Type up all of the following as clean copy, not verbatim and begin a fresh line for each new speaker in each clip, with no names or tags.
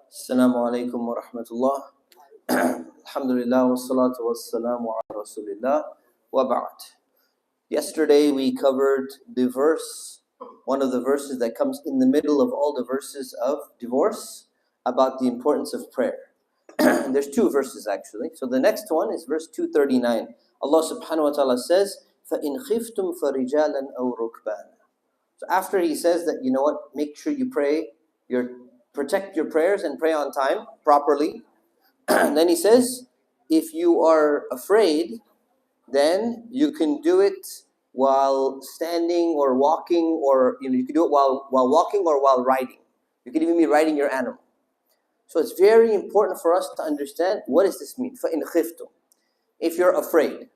Assalamu alaikum wa rahmatullah. Alhamdulillah wa salatu wa salamu ala rasulillah wa ba'd. Yesterday we covered the verse, one of the verses that comes in the middle of all the verses of divorce, about the importance of prayer. There's two verses actually. So the next one is verse 239. Allah subhanahu wa ta'ala says, فَإِنْ خِفْتُمْ فَرِجَالًا أَوْ رُكْبَانًا. So after he says that, you know what, make sure you protect your prayers and pray on time properly. And then he says, if you are afraid, then you can do it while standing or walking, or you can do it while walking or while riding. You can even be riding your animal. So it's very important for us to understand, what does this mean? فَإِنْ خِفْتُمْ. If you're afraid.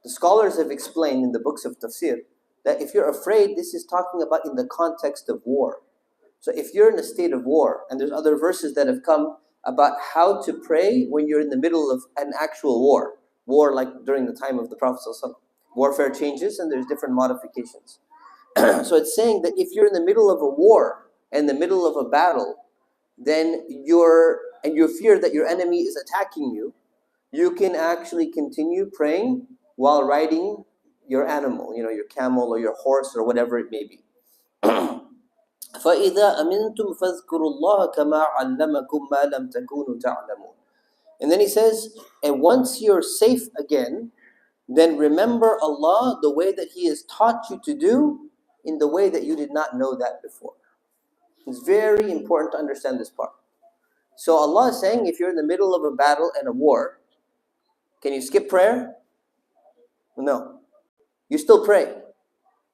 The scholars have explained in the books of tafsir that if you're afraid, this is talking about in the context of war. So if you're in a state of war, and there's other verses that have come about how to pray when you're in the middle of an actual war like during the time of the Prophet ﷺ. Warfare changes and there's different modifications. So it's saying that if you're in the middle of a war, in the middle of a battle, then you fear that your enemy is attacking you, you can actually continue praying while riding your animal, your camel or your horse or whatever it may be. فَإِذَا أَمِنْتُمْ فَاذْكُرُوا اللَّهَ كَمَا عَلَّمَكُمْ مَا لَمْ تَكُونُوا تَعْلَمُونَ. And then he says, and once you're safe again, then remember Allah the way that He has taught you to do, in the way that you did not know that before. It's very important to understand this part. So Allah is saying, if you're in the middle of a battle and a war, can you skip prayer? No. You still pray,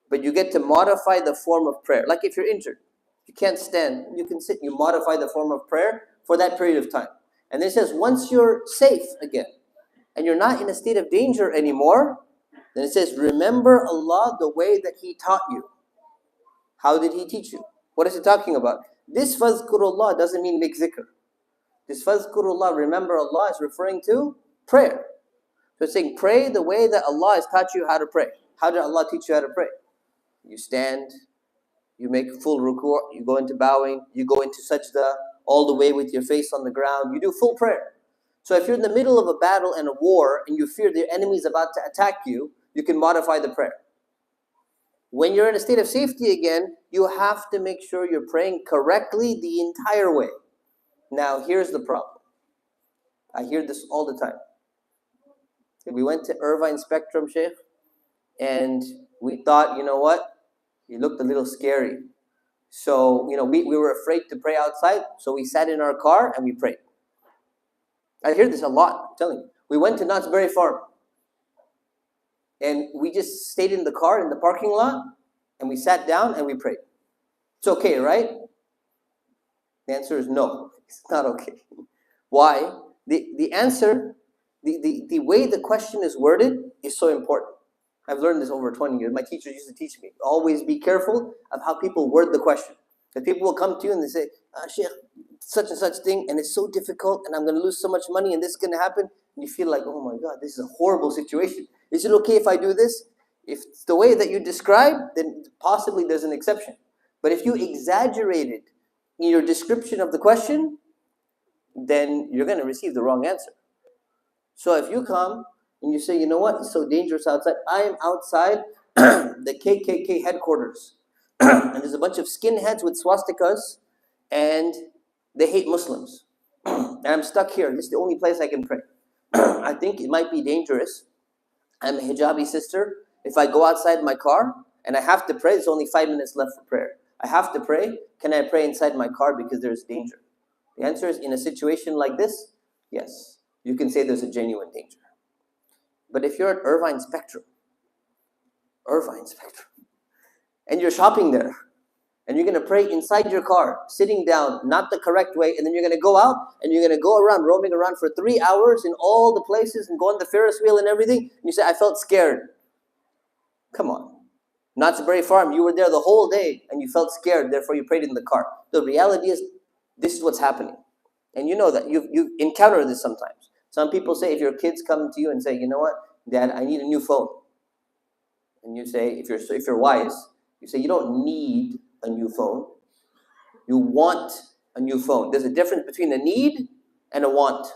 but you get to modify the form of prayer. Like if you're injured, you can't stand, you can sit, you modify the form of prayer for that period of time. And then it says, once you're safe again, and you're not in a state of danger anymore, then it says, remember Allah the way that He taught you. How did He teach you? What is it talking about? This fazkurullah doesn't mean make zikr. This fazkurullah, remember Allah, is referring to prayer. So it's saying, pray the way that Allah has taught you how to pray. How did Allah teach you how to pray? You stand, you make full ruku', you go into bowing, you go into sajda, all the way with your face on the ground. You do full prayer. So if you're in the middle of a battle and a war and you fear the enemy is about to attack you, you can modify the prayer. When you're in a state of safety again, you have to make sure you're praying correctly the entire way. Now here's the problem. I hear this all the time. We went to Irvine Spectrum, Sheikh, and we thought, you know what? He looked a little scary. So, we were afraid to pray outside, so we sat in our car and we prayed. I hear this a lot, I'm telling you. We went to Knott's Berry Farm, and we just stayed in the car in the parking lot, and we sat down and we prayed. It's okay, right? The answer is no, it's not okay. Why? The answer, the way the question is worded is so important. I've learned this over 20 years. My teachers used to teach me, always be careful of how people word the question. Because people will come to you and they say, Sheikh, such and such thing, and it's so difficult, and I'm going to lose so much money, and this is going to happen. And you feel like, oh my God, this is a horrible situation. Is it okay if I do this? If it's the way that you describe, then possibly there's an exception. But if you exaggerated in your description of the question, then you're going to receive the wrong answer. So if you come and you say, you know what, it's so dangerous outside. I am outside the KKK headquarters. And there's a bunch of skinheads with swastikas, and they hate Muslims. And I'm stuck here. This is the only place I can pray. I think it might be dangerous. I'm a hijabi sister. If I go outside my car and I have to pray, there's only 5 minutes left for prayer. I have to pray. Can I pray inside my car because there's danger? The answer is, in a situation like this, yes. You can say there's a genuine danger. But if you're at Irvine Spectrum, and you're shopping there, and you're going to pray inside your car, sitting down, not the correct way, and then you're going to go out, and you're going to go around, roaming around for 3 hours in all the places, and go on the Ferris wheel and everything, and you say, I felt scared. Come on. Knott's Berry Farm, you were there the whole day, and you felt scared, therefore you prayed in the car. The reality is, this is what's happening. And you know that. You've encountered this sometimes. Some people say, if your kids come to you and say, you know what, Dad, I need a new phone. And you say, if you're wise, you say, you don't need a new phone. You want a new phone. There's a difference between a need and a want.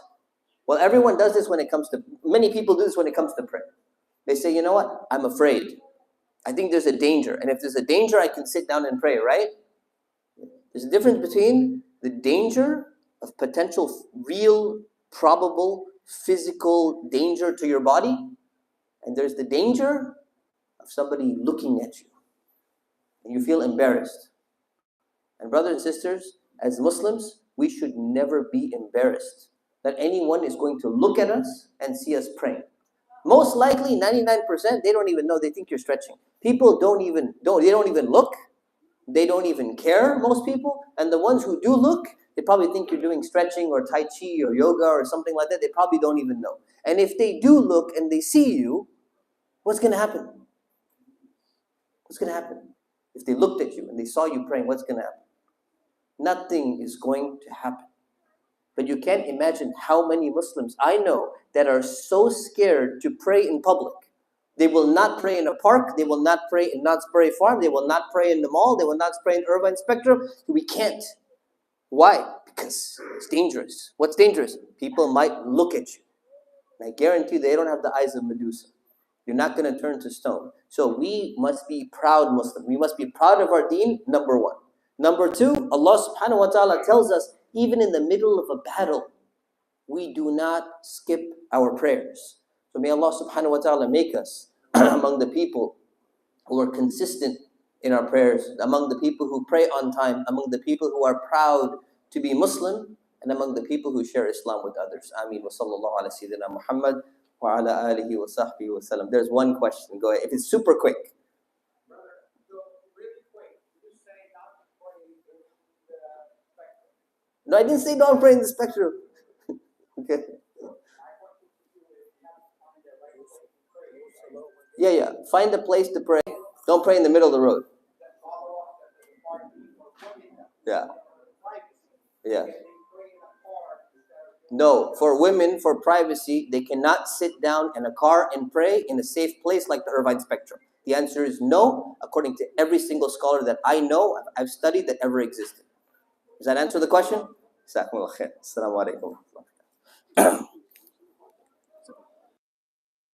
Well, everyone does this when it comes to, many people do this when it comes to prayer. They say, you know what? I'm afraid. I think there's a danger. And if there's a danger, I can sit down and pray, right? There's a difference between the danger of potential, real, probable, physical danger to your body, and there's the danger of somebody looking at you. And you feel embarrassed. And brothers and sisters, as Muslims, we should never be embarrassed that anyone is going to look at us and see us praying. Most likely, 99%, they don't even know. They think you're stretching. People don't even look. They don't even care, most people. And the ones who do look, they probably think you're doing stretching or Tai Chi or yoga or something like that. They probably don't even know. And if they do look and they see you, what's going to happen? What's going to happen? If they looked at you and they saw you praying, what's going to happen? Nothing is going to happen. But you can't imagine how many Muslims I know that are so scared to pray in public. They will not pray in a park. They will not pray in Knott's Berry Farm. They will not pray in the mall. They will not pray in Irvine Spectrum. We can't. Why? Because it's dangerous. What's dangerous? People might look at you. And I guarantee you, they don't have the eyes of Medusa. You're not going to turn to stone. So we must be proud Muslims. We must be proud of our deen, number one. Number two, Allah subhanahu wa ta'ala tells us, even in the middle of a battle, we do not skip our prayers. So may Allah subhanahu wa ta'ala make us among the people who are consistent in our prayers, among the people who pray on time, among the people who are proud to be Muslim, and among the people who share Islam with others. Ameen wa sallallahu ala sayyidina Muhammad wa ala alihi wa sahbihi wa sallam. There's one question. Go ahead. If it's super quick. No, I didn't say don't pray in the spectrum. Okay. Yeah. Find a place to pray. Don't pray in the middle of the road. Yeah. No, for women, for privacy, they cannot sit down in a car and pray in a safe place like the Irvine Spectrum. The answer is no, according to every single scholar that I know, I've studied, that ever existed. Does that answer the question? Assalamu alaikum.